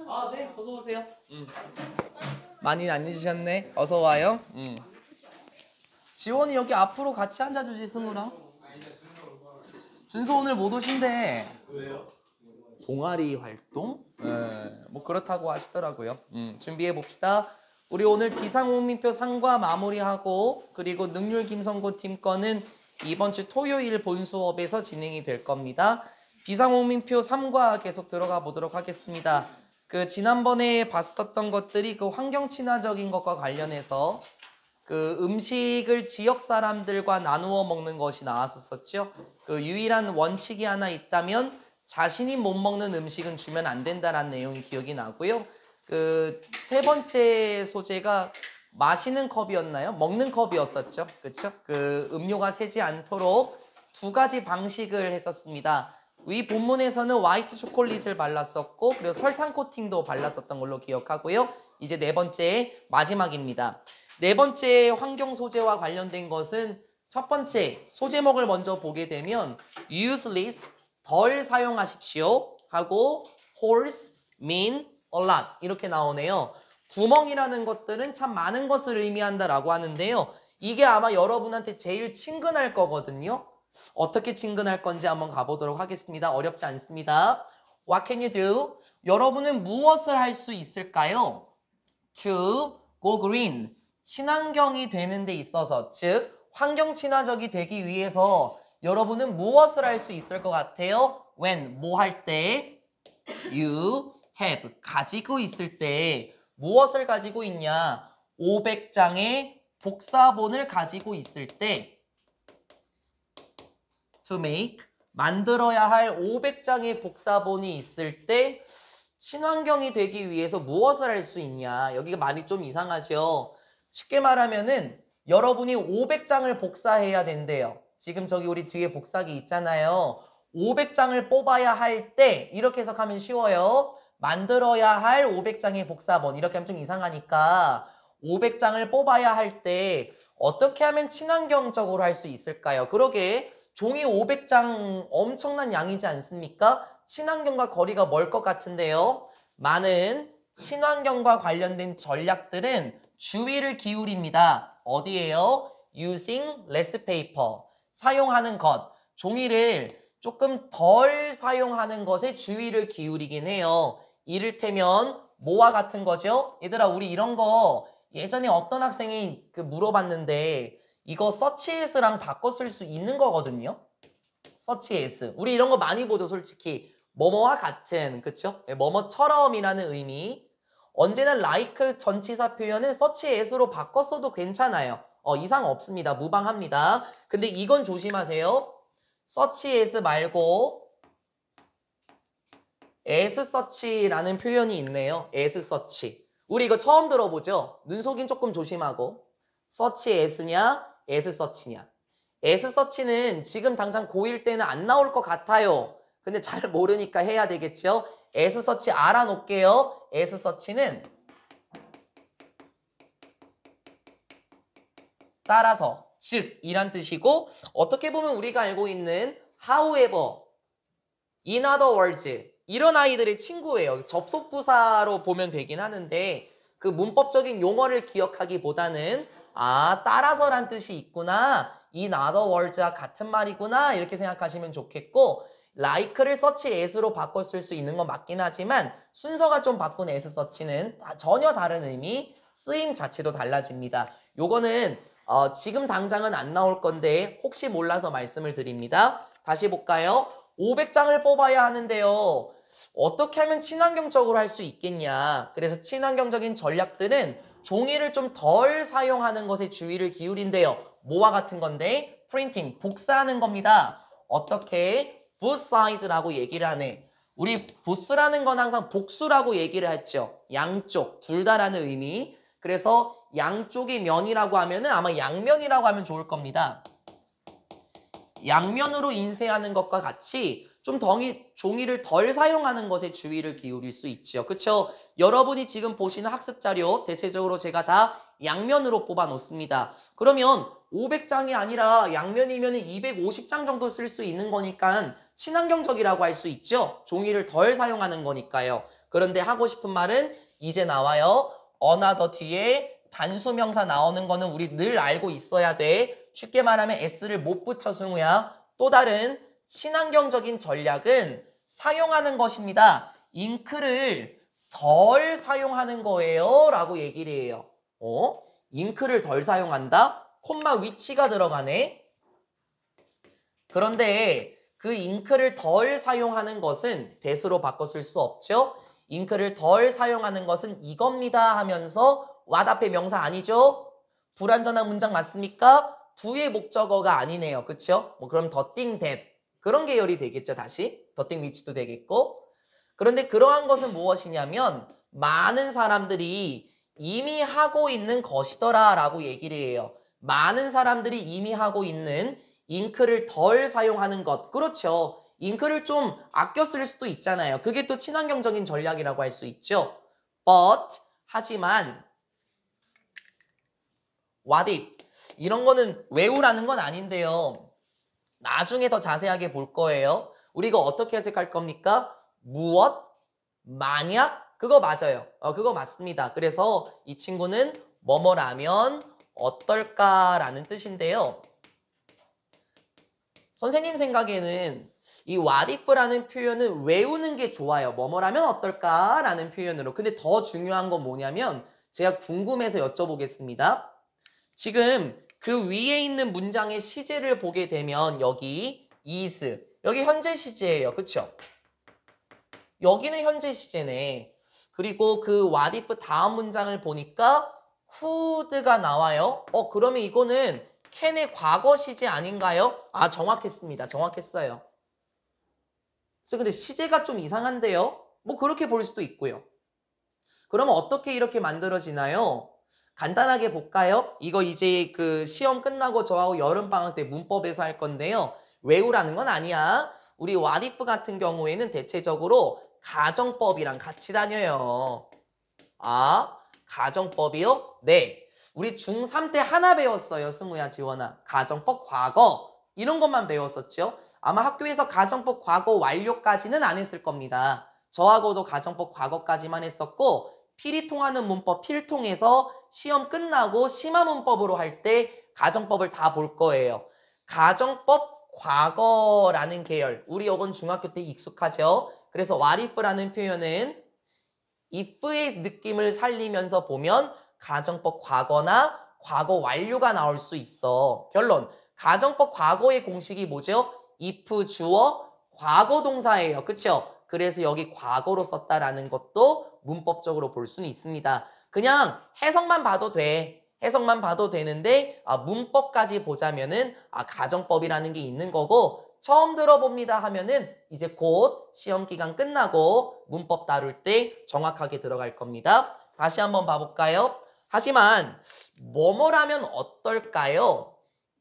아, 네, 어서 오세요. 많이 안 늦으셨네. 어서 와요. 지원이 여기 앞으로 같이 앉아주지, 승우랑. 준서 오늘 못 오신대. 왜요? 동아리 활동? 뭐 그렇다고 하시더라고요. 준비해 봅시다. 우리 오늘 비상호민표 상과 마무리하고 그리고 능률 김성고 팀 거는 이번 주 토요일 본 수업에서 진행이 될 겁니다. 비상호민표 3과 계속 들어가 보도록 하겠습니다. 그 지난번에 봤었던 것들이 그 환경 친화적인 것과 관련해서 그 음식을 지역 사람들과 나누어 먹는 것이 나왔었죠. 그 유일한 원칙이 하나 있다면 자신이 못 먹는 음식은 주면 안 된다라는 내용이 기억이 나고요. 그 세 번째 소재가 마시는 컵이었나요? 먹는 컵이었었죠. 그렇죠? 그 음료가 새지 않도록 두 가지 방식을 했었습니다. 위 본문에서는 화이트 초콜릿을 발랐었고 그리고 설탕 코팅도 발랐었던 걸로 기억하고요. 이제 네 번째 마지막입니다. 네 번째 환경 소재와 관련된 것은 첫 번째 소제목을 먼저 보게 되면 useless 덜 사용하십시오 하고 horse mean a lot 이렇게 나오네요. 구멍이라는 것들은 참 많은 것을 의미한다라고 하는데요. 이게 아마 여러분한테 제일 친근할 거거든요. 어떻게 친근할 건지 한번 가보도록 하겠습니다. 어렵지 않습니다. What can you do? 여러분은 무엇을 할 수 있을까요? To go green. 친환경이 되는 데 있어서 즉 환경 친화적이 되기 위해서 여러분은 무엇을 할 수 있을 것 같아요? When 뭐 할 때? You have 가지고 있을 때 무엇을 가지고 있냐? 500장의 복사본을 가지고 있을 때 to make 만들어야 할 500장의 복사본이 있을 때 친환경이 되기 위해서 무엇을 할 수 있냐? 여기가 말이 좀 이상하죠. 쉽게 말하면은 여러분이 500장을 복사해야 된대요. 지금 저기 우리 뒤에 복사기 있잖아요. 500장을 뽑아야 할 때 이렇게 해석하면 쉬워요. 만들어야 할 500장의 복사본 이렇게 하면 좀 이상하니까 500장을 뽑아야 할 때 어떻게 하면 친환경적으로 할 수 있을까요? 그러게 종이 500장 엄청난 양이지 않습니까? 친환경과 거리가 멀 것 같은데요. 많은 친환경과 관련된 전략들은 주의를 기울입니다. 어디에요? Using less paper. 사용하는 것. 종이를 조금 덜 사용하는 것에 주의를 기울이긴 해요. 이를테면 뭐와 같은 거죠? 얘들아 우리 이런 거 예전에 어떤 학생이 물어봤는데 이거 서치에스랑 바꿔 쓸 수 있는 거거든요. 서치에스. 우리 이런 거 많이 보죠 솔직히. 뭐뭐와 같은 그쵸? 뭐뭐처럼이라는 의미. 언제나 like 전치사 표현은 서치에스로 바꿔 써도 괜찮아요. 이상 없습니다. 무방합니다. 근데 이건 조심하세요. 서치에스 말고 as search라는 표현이 있네요. as search. 우리 이거 처음 들어보죠? 눈속임 조금 조심하고. search as냐? as search냐? as search는 지금 당장 고1 때는 안 나올 것 같아요. 근데 잘 모르니까 해야 되겠죠? as search 알아놓을게요. as search는 따라서, 즉 이란 뜻이고 어떻게 보면 우리가 알고 있는 however, in other words 이런 아이들의 친구예요. 접속부사로 보면 되긴 하는데 그 문법적인 용어를 기억하기보다는 따라서란 뜻이 있구나. in other words와 같은 말이구나. 이렇게 생각하시면 좋겠고 like를 search as로 바꿔 쓸 수 있는 건 맞긴 하지만 순서가 좀 바꾼 as search는 전혀 다른 의미, 쓰임 자체도 달라집니다. 요거는 지금 당장은 안 나올 건데 혹시 몰라서 말씀을 드립니다. 다시 볼까요? 500장을 뽑아야 하는데요. 어떻게 하면 친환경적으로 할 수 있겠냐. 그래서 친환경적인 전략들은 종이를 좀 덜 사용하는 것에 주의를 기울인대요. 뭐와 같은 건데? 프린팅, 복사하는 겁니다. 어떻게? both sides라고 얘기를 하네. 우리 both라는 건 항상 복수라고 얘기를 했죠. 양쪽, 둘 다라는 의미. 그래서 양쪽이 면이라고 하면은 아마 양면이라고 하면 좋을 겁니다. 양면으로 인쇄하는 것과 같이 좀 종이를 덜 사용하는 것에 주의를 기울일 수 있죠. 그렇죠? 여러분이 지금 보시는 학습자료 대체적으로 제가 다 양면으로 뽑아 놓습니다. 그러면 500장이 아니라 양면이면 250장 정도 쓸 수 있는 거니까 친환경적이라고 할 수 있죠. 종이를 덜 사용하는 거니까요. 그런데 하고 싶은 말은 이제 나와요. another 뒤에 단수명사 나오는 거는 우리 늘 알고 있어야 돼. 쉽게 말하면 s를 못 붙여 승우야. 또 다른 친환경적인 전략은 사용하는 것입니다. 잉크를 덜 사용하는 거예요. 라고 얘기를 해요. 잉크를 덜 사용한다? 콤마 위치가 들어가네. 그런데 그 잉크를 덜 사용하는 것은 대수로 바꿔 쓸 수 없죠. 잉크를 덜 사용하는 것은 이겁니다 하면서 what 앞에 명사 아니죠? 불완전한 문장 맞습니까? 두의 목적어가 아니네요. 그쵸? 뭐 그럼 the thing that 그런 계열이 되겠죠. 다시 the thing which도 되겠고. 그런데 그러한 것은 무엇이냐면 많은 사람들이 이미 하고 있는 것이더라 라고 얘기를 해요. 많은 사람들이 이미 하고 있는 잉크를 덜 사용하는 것. 그렇죠. 잉크를 좀 아껴 쓸 수도 있잖아요. 그게 또 친환경적인 전략이라고 할 수 있죠. But 하지만 what if 이런 거는 외우라는 건 아닌데요. 나중에 더 자세하게 볼 거예요. 우리가 어떻게 해석할 겁니까? 무엇? 만약? 그거 맞아요. 그거 맞습니다. 그래서 이 친구는 뭐뭐라면 어떨까라는 뜻인데요. 선생님 생각에는 이 what if라는 표현은 외우는 게 좋아요. 뭐뭐라면 어떨까라는 표현으로. 근데 더 중요한 건 뭐냐면 제가 궁금해서 여쭤보겠습니다. 지금 그 위에 있는 문장의 시제를 보게 되면 여기 is 여기 현재 시제예요. 그쵸? 여기는 현재 시제네. 그리고 그 what if 다음 문장을 보니까 could가 나와요. 그러면 이거는 can의 과거 시제 아닌가요? 아, 정확했습니다. 정확했어요. 그래서 근데 시제가 좀 이상한데요? 뭐 그렇게 볼 수도 있고요. 그러면 어떻게 이렇게 만들어지나요? 간단하게 볼까요? 이거 이제 그 시험 끝나고 저하고 여름방학 때 문법에서 할 건데요. 외우라는 건 아니야. 우리 what if 같은 경우에는 대체적으로 가정법이랑 같이 다녀요. 아, 가정법이요? 네. 우리 중3 때 하나 배웠어요. 승우야, 지원아. 가정법 과거. 이런 것만 배웠었죠. 아마 학교에서 가정법 과거 완료까지는 안 했을 겁니다. 저하고도 가정법 과거까지만 했었고 필이 통하는 문법 필통에서 시험 끝나고 심화 문법으로 할 때 가정법을 다 볼 거예요. 가정법 과거라는 계열. 우리 요건 중학교 때 익숙하죠. 그래서 what if라는 표현은 if의 느낌을 살리면서 보면 가정법 과거나 과거 완료가 나올 수 있어. 결론. 가정법 과거의 공식이 뭐죠? if 주어 과거 동사예요. 그쵸? 그래서 여기 과거로 썼다라는 것도 문법적으로 볼 수는 있습니다. 그냥 해석만 봐도 돼. 해석만 봐도 되는데 문법까지 보자면은 가정법이라는 게 있는 거고 처음 들어봅니다 하면은 이제 곧 시험 기간 끝나고 문법 다룰 때 정확하게 들어갈 겁니다. 다시 한번 봐볼까요? 하지만 뭐뭐라면 어떨까요?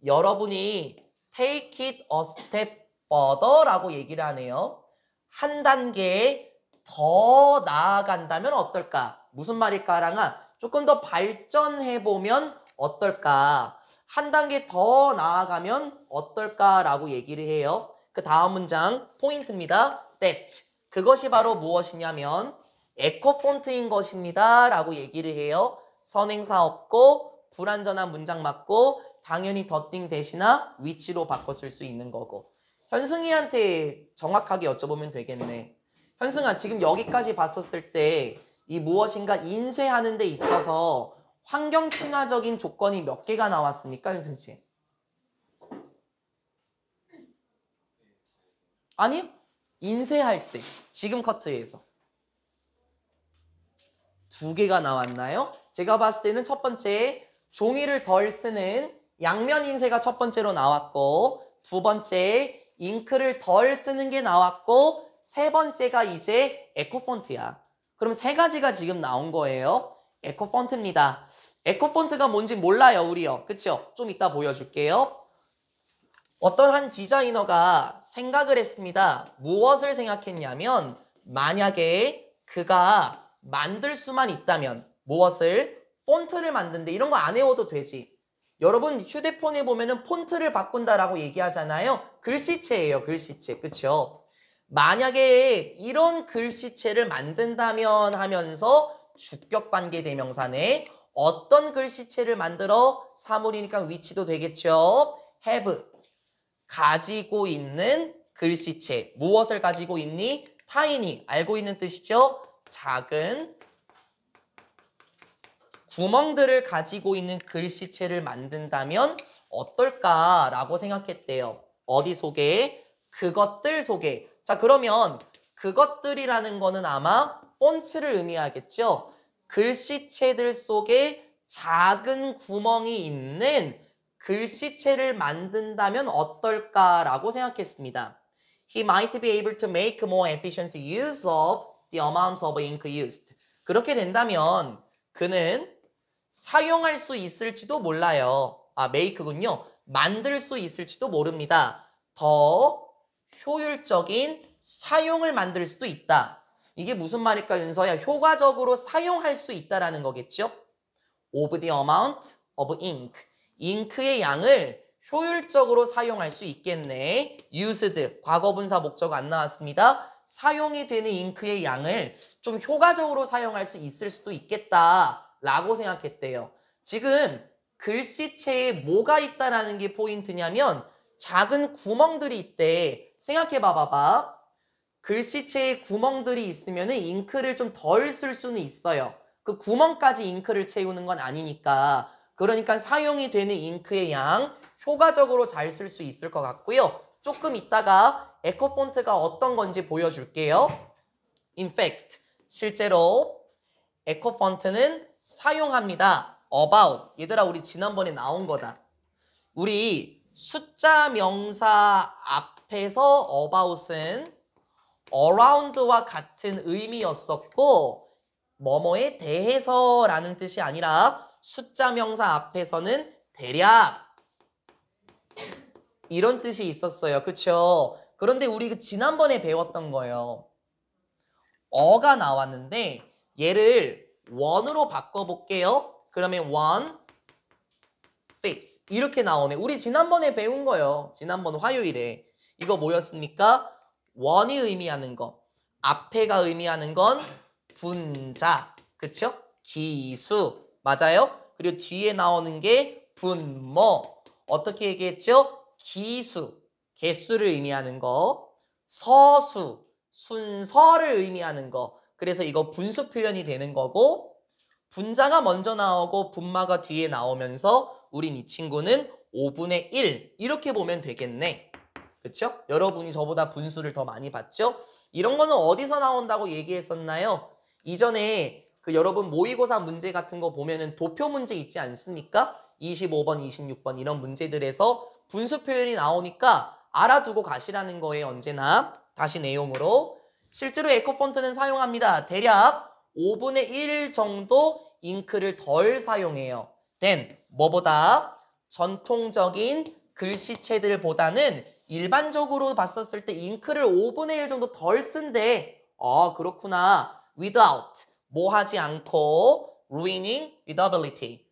여러분이 take it a step further 라고 얘기를 하네요. 한 단계 더 나아간다면 어떨까? 무슨 말일까, 랑아? 조금 더 발전해보면 어떨까? 한 단계 더 나아가면 어떨까라고 얘기를 해요. 그 다음 문장 포인트입니다. that. 그것이 바로 무엇이냐면 에코 폰트인 것입니다. 라고 얘기를 해요. 선행사 없고 불완전한 문장 맞고 당연히 더띵 대신나 위치로 바꿔 쓸 수 있는 거고. 현승이한테 정확하게 여쭤보면 되겠네. 현승아, 지금 여기까지 봤었을 때 이 무엇인가 인쇄하는 데 있어서 환경 친화적인 조건이 몇 개가 나왔습니까, 현승 씨? 아니요. 인쇄할 때 지금 커트에서 2개가 나왔나요? 제가 봤을 때는 첫 번째 종이를 덜 쓰는 양면 인쇄가 첫 번째로 나왔고 두 번째 잉크를 덜 쓰는 게 나왔고 세 번째가 이제 에코폰트야. 그럼 3가지가 지금 나온 거예요. 에코폰트입니다. 에코폰트가 뭔지 몰라요, 우리요. 그쵸? 좀 이따 보여줄게요. 어떤 한 디자이너가 생각을 했습니다. 무엇을 생각했냐면 만약에 그가 만들 수만 있다면 무엇을? 폰트를 만드는데 이런 거 안 외워도 되지. 여러분 휴대폰에 보면은 폰트를 바꾼다라고 얘기하잖아요. 글씨체예요. 글씨체. 그쵸? 만약에 이런 글씨체를 만든다면 하면서 주격관계 대명사네. 어떤 글씨체를 만들어? 사물이니까 위치도 되겠죠. have. 가지고 있는 글씨체. 무엇을 가지고 있니? tiny. 알고 있는 뜻이죠. 작은 구멍들을 가지고 있는 글씨체를 만든다면 어떨까라고 생각했대요. 어디 속에? 그것들 속에. 자, 그러면 그것들이라는 거는 아마 폰트를 의미하겠죠. 글씨체들 속에 작은 구멍이 있는 글씨체를 만든다면 어떨까라고 생각했습니다. He might be able to make more efficient use of the amount of ink used. 그렇게 된다면 그는 사용할 수 있을지도 몰라요. make군요. 만들 수 있을지도 모릅니다. 더 효율적인 사용을 만들 수도 있다. 이게 무슨 말일까, 윤서야? 효과적으로 사용할 수 있다라는 거겠죠? Of the amount of ink. 잉크의 양을 효율적으로 사용할 수 있겠네. used. 과거분사 목적 안 나왔습니다. 사용이 되는 잉크의 양을 좀 효과적으로 사용할 수 있을 수도 있겠다. 라고 생각했대요. 지금 글씨체에 뭐가 있다라는 게 포인트냐면 작은 구멍들이 있대. 생각해 봐봐. 글씨체에 구멍들이 있으면 잉크를 좀 덜 쓸 수는 있어요. 그 구멍까지 잉크를 채우는 건 아니니까. 그러니까 사용이 되는 잉크의 양 효과적으로 잘 쓸 수 있을 것 같고요. 조금 이따가 에코폰트가 어떤 건지 보여줄게요. In fact, 실제로 에코폰트는 사용합니다. about. 얘들아, 우리 지난번에 나온 거다. 우리 숫자 명사 앞에서 about은 around와 같은 의미였었고 뭐뭐에 대해서라는 뜻이 아니라 숫자 명사 앞에서는 대략 이런 뜻이 있었어요. 그쵸? 그런데 우리 지난번에 배웠던 거예요. 어가 나왔는데 얘를 원으로 바꿔볼게요. 그러면 one fifth 이렇게 나오네. 우리 지난번에 배운 거예요. 지난번 화요일에. 이거 뭐였습니까? 원이 의미하는 거. 앞에가 의미하는 건 분자. 그쵸? 기수. 맞아요? 그리고 뒤에 나오는 게 분모. 어떻게 얘기했죠? 기수. 개수를 의미하는 거. 서수. 순서를 의미하는 거. 그래서 이거 분수 표현이 되는 거고 분자가 먼저 나오고 분마가 뒤에 나오면서 우린 이 친구는 5분의 1 이렇게 보면 되겠네. 그쵸? 여러분이 저보다 분수를 더 많이 봤죠? 이런 거는 어디서 나온다고 얘기했었나요? 이전에 그 여러분 모의고사 문제 같은 거 보면은 도표 문제 있지 않습니까? 25번, 26번 이런 문제들에서 분수 표현이 나오니까 알아두고 가시라는 거예요. 언제나. 다시 내용으로. 실제로 에코폰트는 사용합니다. 대략 5분의 1 정도 잉크를 덜 사용해요. then 뭐보다? 전통적인 글씨체들보다는 일반적으로 봤었을 때 잉크를 5분의 1 정도 덜 쓴대. 그렇구나. without 뭐 하지 않고 ruining readability.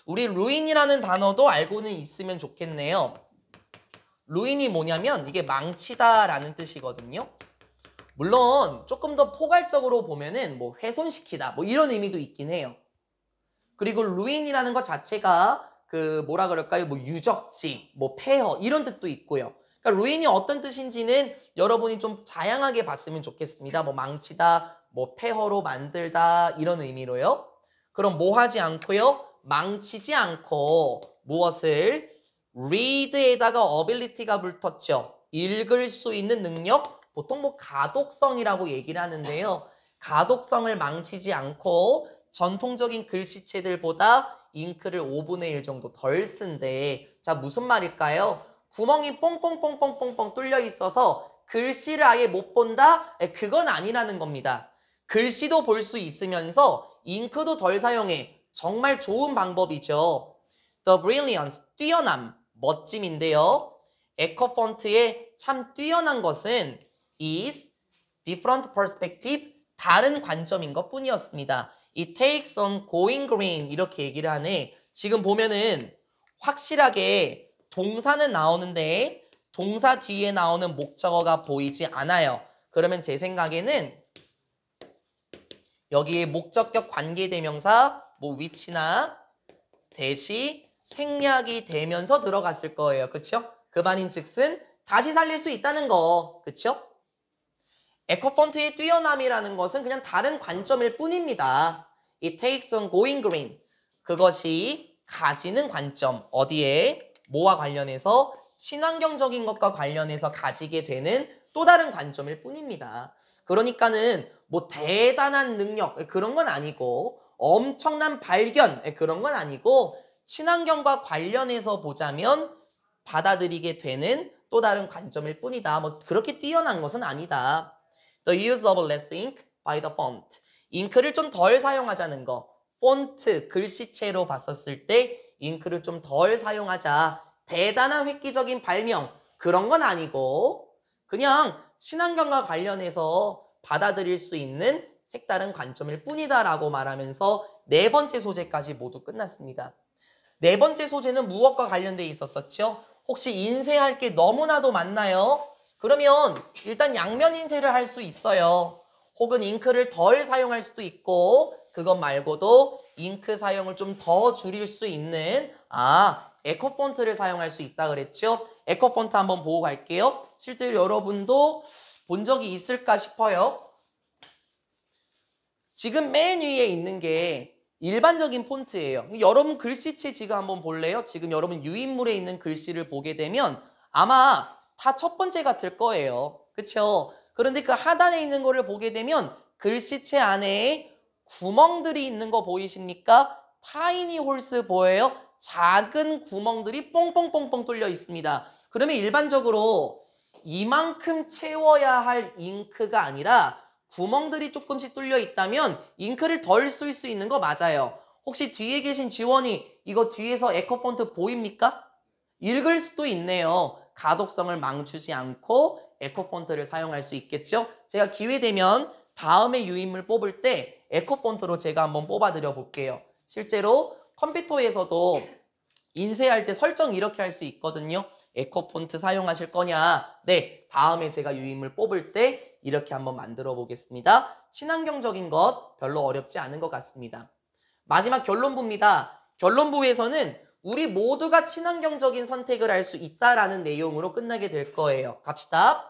우리 ruin이라는 단어도 알고는 있으면 좋겠네요. ruin이 뭐냐면 이게 망치다라는 뜻이거든요. 물론 조금 더 포괄적으로 보면은 뭐 훼손시키다 뭐 이런 의미도 있긴 해요. 그리고 ruin이라는 것 자체가 그 뭐라 그럴까요? 뭐 유적지, 뭐 폐허 이런 뜻도 있고요. 그러니까 ruin이 어떤 뜻인지는 여러분이 좀 다양하게 봤으면 좋겠습니다. 뭐 망치다, 뭐 폐허로 만들다 이런 의미로요. 그럼 뭐 하지 않고요? 망치지 않고 무엇을? read에다가 ability가 붙었죠. 읽을 수 있는 능력, 보통 뭐 가독성이라고 얘기를 하는데요. 가독성을 망치지 않고 전통적인 글씨체들보다 잉크를 5분의 1 정도 덜 쓴대. 자, 무슨 말일까요? 구멍이 뽕뽕뽕뽕뽕뽕 뚫려 있어서 글씨를 아예 못 본다? 그건 아니라는 겁니다. 글씨도 볼 수 있으면서 잉크도 덜 사용해. 정말 좋은 방법이죠. The brilliance, 뛰어남, 멋짐인데요. 에코폰트의 참 뛰어난 것은 is different perspective, 다른 관점인 것 뿐이었습니다. It takes on going green 이렇게 얘기를 하네. 지금 보면은 확실하게 동사는 나오는데 동사 뒤에 나오는 목적어가 보이지 않아요. 그러면 제 생각에는 여기에 목적격 관계대명사 뭐 which나 대시 생략이 되면서 들어갔을 거예요. 그쵸? 그 말인즉슨 다시 살릴 수 있다는 거. 그쵸? 에코폰트의 뛰어남이라는 것은 그냥 다른 관점일 뿐입니다. It takes on going green. 그것이 가지는 관점. 어디에? 뭐와 관련해서? 친환경적인 것과 관련해서 가지게 되는 또 다른 관점일 뿐입니다. 그러니까는 뭐 대단한 능력 그런 건 아니고 엄청난 발견 그런 건 아니고 친환경과 관련해서 보자면 받아들이게 되는 또 다른 관점일 뿐이다. 뭐 그렇게 뛰어난 것은 아니다. The use of less ink by the font. 잉크를 좀 덜 사용하자는 거. 폰트, 글씨체로 봤었을 때 잉크를 좀 덜 사용하자. 대단한 획기적인 발명. 그런 건 아니고 그냥 친환경과 관련해서 받아들일 수 있는 색다른 관점일 뿐이다라고 말하면서 네 번째 소재까지 모두 끝났습니다. 네 번째 소재는 무엇과 관련돼 있었었죠? 혹시 인쇄할 게 너무나도 많나요? 그러면 일단 양면 인쇄를 할 수 있어요. 혹은 잉크를 덜 사용할 수도 있고 그것 말고도 잉크 사용을 좀 더 줄일 수 있는 에코폰트를 사용할 수 있다 그랬죠? 에코폰트 한번 보고 갈게요. 실제로 여러분도 본 적이 있을까 싶어요. 지금 맨 위에 있는 게 일반적인 폰트예요. 여러분 글씨체 지금 한번 볼래요? 지금 여러분 유인물에 있는 글씨를 보게 되면 아마 다 첫 번째 같을 거예요. 그쵸? 그런데 그 하단에 있는 거를 보게 되면 글씨체 안에 구멍들이 있는 거 보이십니까? 타이니 홀스 보여요? 작은 구멍들이 뽕뽕뽕뽕 뚫려 있습니다. 그러면 일반적으로 이만큼 채워야 할 잉크가 아니라 구멍들이 조금씩 뚫려 있다면 잉크를 덜 쓸 수 있는 거 맞아요. 혹시 뒤에 계신 지원이 이거 뒤에서 에코폰트 보입니까? 읽을 수도 있네요. 가독성을 망주지 않고 에코폰트를 사용할 수 있겠죠? 제가 기회되면 다음에 유인물 뽑을 때 에코폰트로 제가 한번 뽑아드려 볼게요. 실제로 컴퓨터에서도 인쇄할 때 설정 이렇게 할 수 있거든요. 에코폰트 사용하실 거냐? 네, 다음에 제가 유인물 뽑을 때 이렇게 한번 만들어 보겠습니다. 친환경적인 것 별로 어렵지 않은 것 같습니다. 마지막 결론부입니다. 결론부에서는 우리 모두가 친환경적인 선택을 할 수 있다라는 내용으로 끝나게 될 거예요. 갑시다.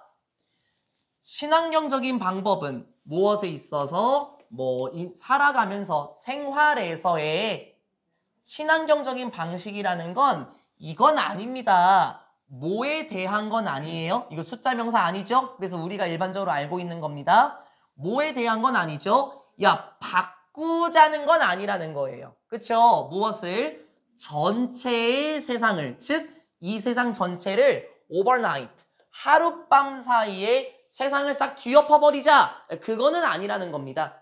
친환경적인 방법은 무엇에 있어서 살아가면서 생활에서의 친환경적인 방식이라는 건 이건 아닙니다. 뭐에 대한 건 아니에요. 이거 숫자 명사 아니죠? 그래서 우리가 일반적으로 알고 있는 겁니다. 뭐에 대한 건 아니죠. 야, 바꾸자는 건 아니라는 거예요. 그쵸? 무엇을? 전체의 세상을, 즉 이 세상 전체를 overnight, 하룻밤 사이에 세상을 싹 뒤엎어버리자. 그거는 아니라는 겁니다.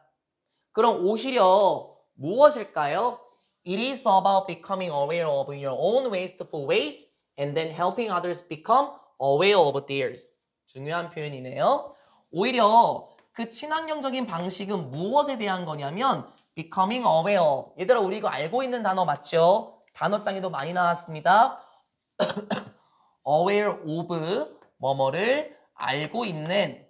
그럼 오히려 무엇일까요? It is about becoming aware of your own wasteful ways and then helping others become aware of theirs. 중요한 표현이네요. 오히려 그 친환경적인 방식은 무엇에 대한 거냐면 becoming aware of. 얘들아 우리 이거 알고 있는 단어 맞죠? 단어장에도 많이 나왔습니다. aware of 뭐뭐를 알고 있는.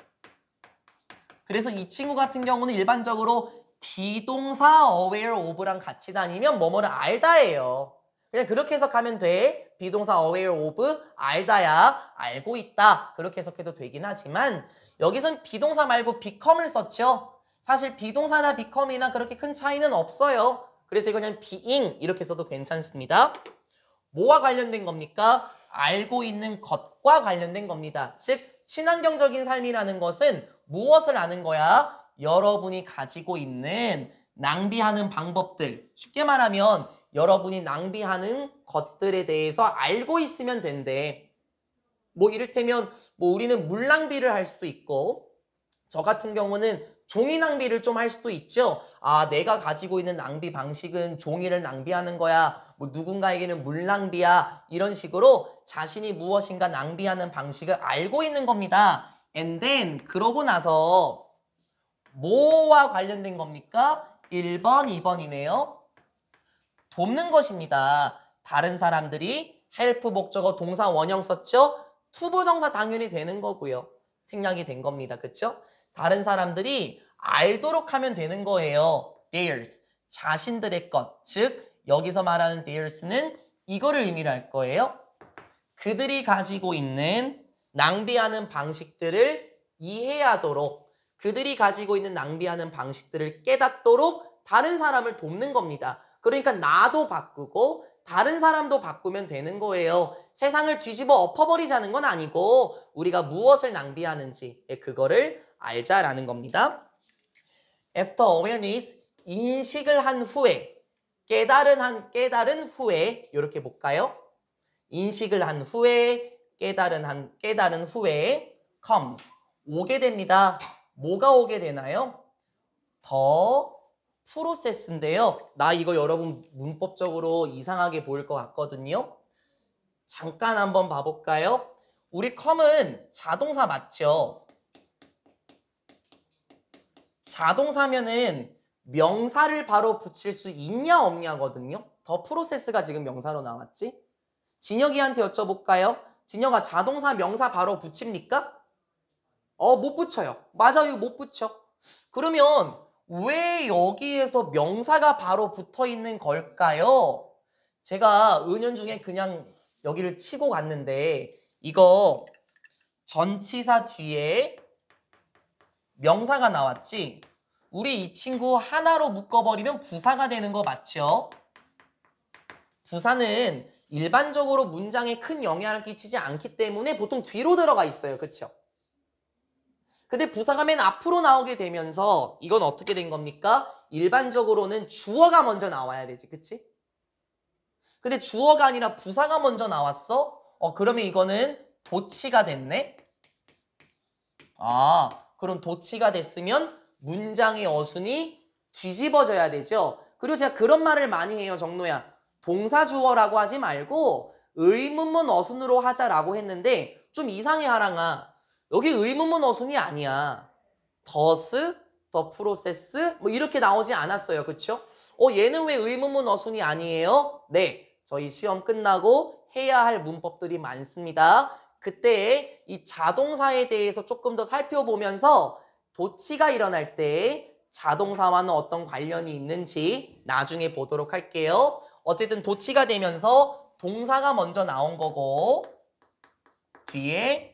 그래서 이 친구 같은 경우는 일반적으로 비동사 aware of랑 같이 다니면 뭐뭐를 알다예요. 그냥 그렇게 해석하면 돼. 비동사 aware of 알다야 알고 있다 그렇게 해석해도 되긴 하지만 여기선 비동사 말고 become을 썼죠. 사실 비동사나 become이나 그렇게 큰 차이는 없어요. 그래서 이거 그냥 being 이렇게 써도 괜찮습니다. 뭐와 관련된 겁니까? 알고 있는 것과 관련된 겁니다. 즉 친환경적인 삶이라는 것은 무엇을 아는 거야? 여러분이 가지고 있는 낭비하는 방법들. 쉽게 말하면 여러분이 낭비하는 것들에 대해서 알고 있으면 된대. 이를테면 우리는 물 낭비를 할 수도 있고 저 같은 경우는 종이 낭비를 좀 할 수도 있죠. 내가 가지고 있는 낭비 방식은 종이를 낭비하는 거야. 누군가에게는 물 낭비야. 이런 식으로 자신이 무엇인가 낭비하는 방식을 알고 있는 겁니다. And then 그러고 나서 뭐와 관련된 겁니까? 1번, 2번이네요. 돕는 것입니다. 다른 사람들이 help 목적어 동사 원형 썼죠? 투부정사 당연히 되는 거고요. 생략이 된 겁니다. 그쵸? 다른 사람들이 알도록 하면 되는 거예요. theirs, 자신들의 것. 즉 여기서 말하는 theirs는 이거를 의미를 할 거예요. 그들이 가지고 있는 낭비하는 방식들을 이해하도록, 그들이 가지고 있는 낭비하는 방식들을 깨닫도록 다른 사람을 돕는 겁니다. 그러니까 나도 바꾸고 다른 사람도 바꾸면 되는 거예요. 세상을 뒤집어 엎어버리자는 건 아니고 우리가 무엇을 낭비하는지 그거를 알자라는 겁니다. After awareness, 인식을 한 후에, 깨달은 후에 이렇게 볼까요? 인식을 한 후에, 깨달은 후에 comes, 오게 됩니다. 뭐가 오게 되나요? 더 프로세스인데요. 나 이거 여러분 문법적으로 이상하게 보일 것 같거든요. 잠깐 한번 봐볼까요? 우리 come은 자동사 맞죠? 자동사면은 명사를 바로 붙일 수 있냐 없냐거든요. 더 프로세스가 지금 명사로 나왔지? 진혁이한테 여쭤볼까요? 진혁아, 자동사 명사 바로 붙입니까? 못 붙여요. 맞아요, 못 붙여. 그러면 왜 여기에서 명사가 바로 붙어 있는 걸까요? 제가 은연중에 그냥 여기를 치고 갔는데 이거 전치사 뒤에 명사가 나왔지? 우리 이 친구 하나로 묶어버리면 부사가 되는 거 맞죠? 부사는 일반적으로 문장에 큰 영향을 끼치지 않기 때문에 보통 뒤로 들어가 있어요. 그렇죠? 근데 부사가 맨 앞으로 나오게 되면서 이건 어떻게 된 겁니까? 일반적으로는 주어가 먼저 나와야 되지. 그치? 근데 주어가 아니라 부사가 먼저 나왔어? 그러면 이거는 도치가 됐네? 그럼 도치가 됐으면 문장의 어순이 뒤집어져야 되죠. 그리고 제가 그런 말을 많이 해요. 정노야. 동사 주어라고 하지 말고 의문문 어순으로 하자라고 했는데 좀 이상해 하랑아. 여기 의문문 어순이 아니야. does, the process 뭐 이렇게 나오지 않았어요. 그쵸? 얘는 왜 의문문 어순이 아니에요? 네, 저희 시험 끝나고 해야 할 문법들이 많습니다. 그때 이 자동사에 대해서 조금 더 살펴보면서 도치가 일어날 때 자동사와는 어떤 관련이 있는지 나중에 보도록 할게요. 어쨌든 도치가 되면서 동사가 먼저 나온 거고 뒤에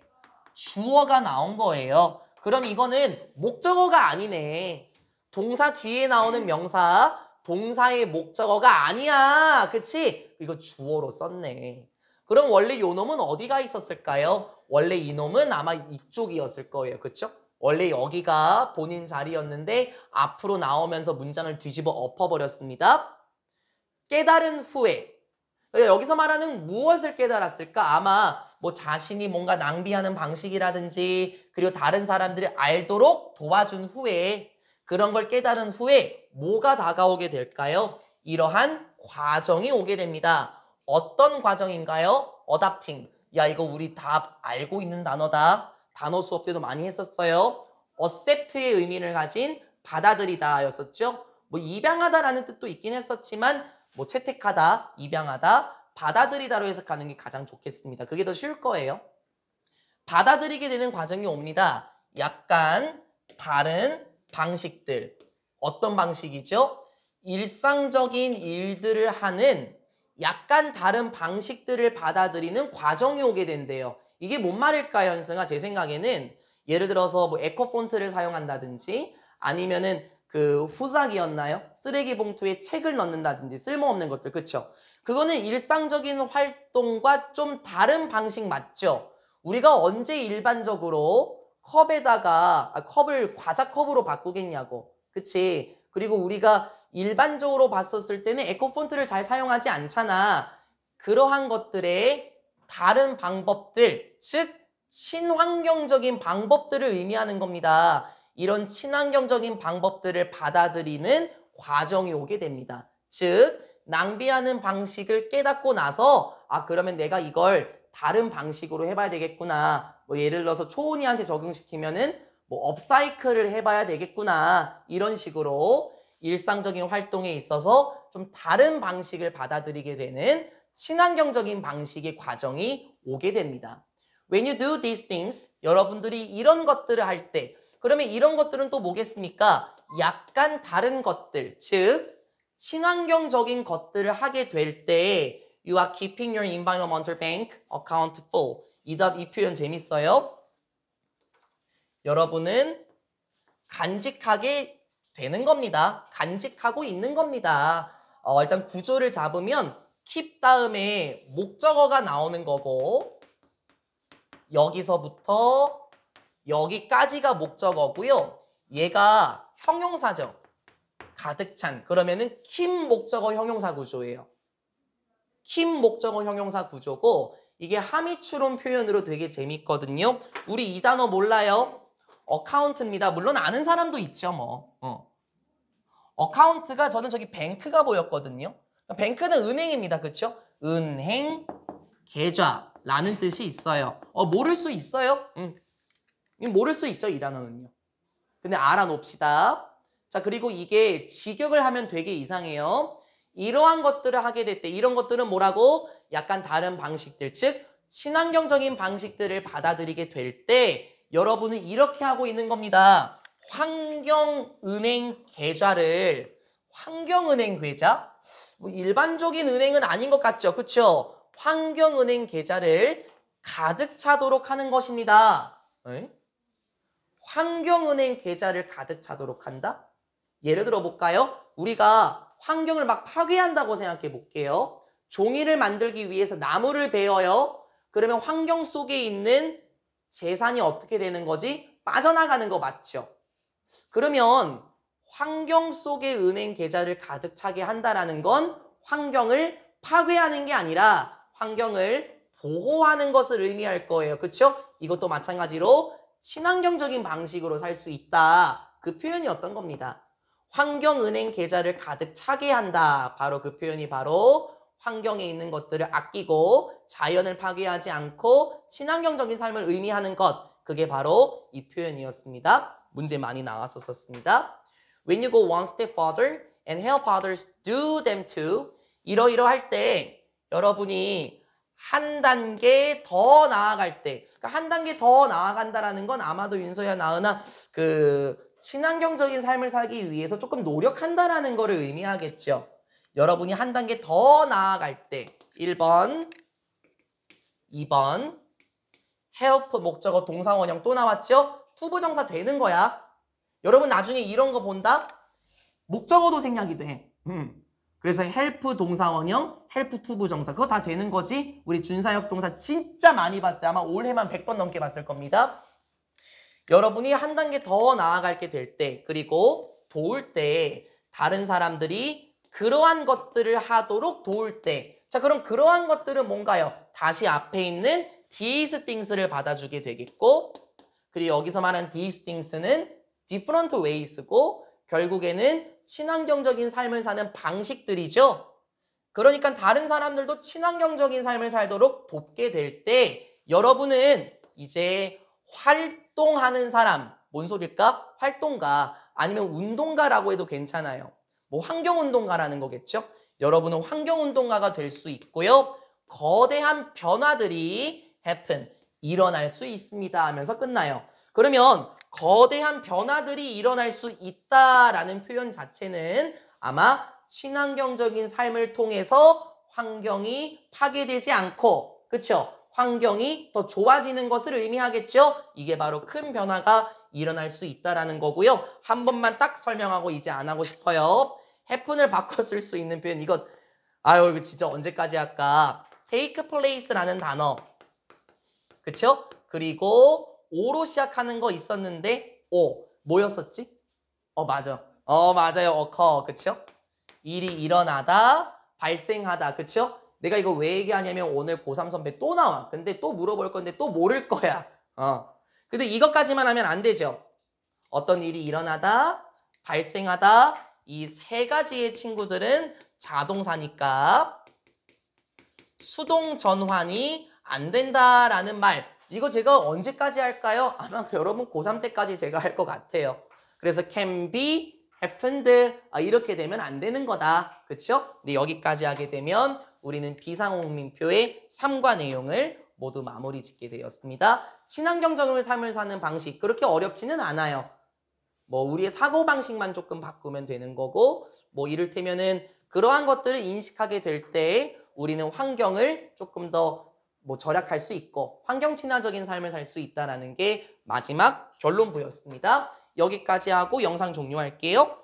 주어가 나온 거예요. 그럼 이거는 목적어가 아니네. 동사 뒤에 나오는 명사, 동사의 목적어가 아니야. 그치? 이거 주어로 썼네. 그럼 원래 요 놈은 어디가 있었을까요? 원래 이 놈은 아마 이쪽이었을 거예요. 그쵸? 원래 여기가 본인 자리였는데 앞으로 나오면서 문장을 뒤집어 엎어버렸습니다. 깨달은 후에. 여기서 말하는 무엇을 깨달았을까? 아마 뭐 자신이 뭔가 낭비하는 방식이라든지 그리고 다른 사람들이 알도록 도와준 후에 그런 걸 깨달은 후에 뭐가 다가오게 될까요? 이러한 과정이 오게 됩니다. 어떤 과정인가요? 어답팅. 야, 이거 우리 다 알고 있는 단어다. 단어 수업 때도 많이 했었어요. accept의 의미를 가진 받아들이다 였었죠. 뭐 입양하다라는 뜻도 있긴 했었지만 뭐 채택하다, 입양하다, 받아들이다로 해석하는 게 가장 좋겠습니다. 그게 더 쉬울 거예요. 받아들이게 되는 과정이 옵니다. 약간 다른 방식들. 어떤 방식이죠? 일상적인 일들을 하는 약간 다른 방식들을 받아들이는 과정이 오게 된대요. 이게 뭔 말일까요, 현승아? 제 생각에는 예를 들어서 뭐 에코폰트를 사용한다든지 아니면은 그 후작이었나요? 쓰레기 봉투에 책을 넣는다든지 쓸모없는 것들, 그쵸? 그거는 일상적인 활동과 좀 다른 방식 맞죠? 우리가 언제 일반적으로 컵을 과자 컵으로 바꾸겠냐고, 그치? 그리고 우리가 일반적으로 봤었을 때는 에코폰트를 잘 사용하지 않잖아. 그러한 것들의 다른 방법들, 즉 친환경적인 방법들을 의미하는 겁니다. 이런 친환경적인 방법들을 받아들이는 과정이 오게 됩니다. 즉 낭비하는 방식을 깨닫고 나서 그러면 내가 이걸 다른 방식으로 해봐야 되겠구나. 뭐 예를 들어서 초은이한테 적용시키면은 뭐 업사이클을 해봐야 되겠구나. 이런 식으로 일상적인 활동에 있어서 좀 다른 방식을 받아들이게 되는 친환경적인 방식의 과정이 오게 됩니다. When you do these things, 여러분들이 이런 것들을 할 때, 그러면 이런 것들은 또 뭐겠습니까? 약간 다른 것들, 즉 친환경적인 것들을 하게 될 때 You are keeping your environmental bank account full. 이 표현 재밌어요? 여러분은 간직하게 되는 겁니다. 간직하고 있는 겁니다. 일단 구조를 잡으면 keep 다음에 목적어가 나오는 거고 여기서부터 여기까지가 목적어고요. 얘가 형용사죠. 가득 찬. 그러면은 keep 목적어 형용사 구조예요. keep 목적어 형용사 구조고 이게 함의추론 표현으로 되게 재밌거든요. 우리 이 단어 몰라요? 어카운트입니다. 물론 아는 사람도 있죠, 뭐. 어카운트가 저는 저기 뱅크가 보였거든요. 뱅크는 은행입니다. 그렇죠? 은행 계좌라는 뜻이 있어요. 모를 수 있어요? 모를 수 있죠, 이 단어는요. 근데 알아놓읍시다. 자, 그리고 이게 직역을 하면 되게 이상해요. 이러한 것들을 하게 될 때 이런 것들은 뭐라고? 약간 다른 방식들, 즉 친환경적인 방식들을 받아들이게 될 때 여러분은 이렇게 하고 있는 겁니다. 환경은행 계좌를 환경은행 계좌? 뭐 일반적인 은행은 아닌 것 같죠? 그렇죠? 환경은행 계좌를 가득 차도록 하는 것입니다. 에? 환경은행 계좌를 가득 차도록 한다? 예를 들어 볼까요? 우리가 환경을 막 파괴한다고 생각해 볼게요. 종이를 만들기 위해서 나무를 베어요. 그러면 환경 속에 있는 재산이 어떻게 되는 거지? 빠져나가는 거 맞죠? 그러면 환경 속의 은행 계좌를 가득 차게 한다라는 건 환경을 파괴하는 게 아니라 환경을 보호하는 것을 의미할 거예요. 그렇죠? 이것도 마찬가지로 친환경적인 방식으로 살 수 있다. 그 표현이 어떤 겁니다. 환경은행 계좌를 가득 차게 한다. 바로 그 표현이 바로 환경에 있는 것들을 아끼고 자연을 파괴하지 않고 친환경적인 삶을 의미하는 것. 그게 바로 이 표현이었습니다. 문제 많이 나왔었습니다. When you go one step further and help others do them too. 이러이러할 때 여러분이 한 단계 더 나아갈 때, 그러니까 한 단계 더 나아간다라는 건 아마도 윤서야 나은아 친환경적인 삶을 살기 위해서 조금 노력한다라는 거를 의미하겠죠. 여러분이 한 단계 더 나아갈 때 1번, 2번 help 목적어 동사 원형 또 나왔죠? 투부정사 되는 거야. 여러분 나중에 이런 거 본다? 목적어도 생략이 돼. 그래서 help 동사 원형, help 투부정사 그거 다 되는 거지? 우리 준사역 동사 진짜 많이 봤어요. 아마 올해만 100번 넘게 봤을 겁니다. 여러분이 한 단계 더 나아가게 될 때 그리고 도울 때 다른 사람들이 그러한 것들을 하도록 도울 때 자 그럼 그러한 것들은 뭔가요? 다시 앞에 있는 these things를 받아주게 되겠고 그리고 여기서 말하는 these things는 different ways고 결국에는 친환경적인 삶을 사는 방식들이죠. 그러니까 다른 사람들도 친환경적인 삶을 살도록 돕게 될 때 여러분은 이제 활동하는 사람, 뭔 소릴까? 활동가 아니면 운동가라고 해도 괜찮아요. 뭐 환경운동가라는 거겠죠? 여러분은 환경운동가가 될 수 있고요. 거대한 변화들이 happen, 일어날 수 있습니다 하면서 끝나요. 그러면 거대한 변화들이 일어날 수 있다라는 표현 자체는 아마 친환경적인 삶을 통해서 환경이 파괴되지 않고 그쵸? 환경이 더 좋아지는 것을 의미하겠죠? 이게 바로 큰 변화가 일어날 수 있다라는 거고요. 한 번만 딱 설명하고 이제 안 하고 싶어요. happen을 바꿔 쓸 수 있는 표현 이거 진짜 언제까지 할까? take place라는 단어 그쵸? 그리고 o로 시작하는 거 있었는데 뭐였었지? 맞아요. occur 그쵸? 일이 일어나다 발생하다 그쵸? 내가 이거 왜 얘기하냐면 오늘 고3 선배 또 나와. 근데 또 물어볼 건데 또 모를 거야. 근데 이것까지만 하면 안 되죠. 어떤 일이 일어나다, 발생하다 이 세 가지의 친구들은 자동사니까 수동 전환이 안 된다라는 말. 이거 제가 언제까지 할까요? 아마 여러분 고3 때까지 제가 할 것 같아요. 그래서 can be, happened 이렇게 되면 안 되는 거다. 그쵸? 근데 여기까지 하게 되면 우리는 비상호응민표의 3과 내용을 모두 마무리 짓게 되었습니다. 친환경적인 삶을 사는 방식 그렇게 어렵지는 않아요. 뭐 우리의 사고방식만 조금 바꾸면 되는 거고 뭐 이를테면은 그러한 것들을 인식하게 될 때 우리는 환경을 조금 더 뭐 절약할 수 있고 환경 친화적인 삶을 살 수 있다는 게 마지막 결론부였습니다. 여기까지 하고 영상 종료할게요.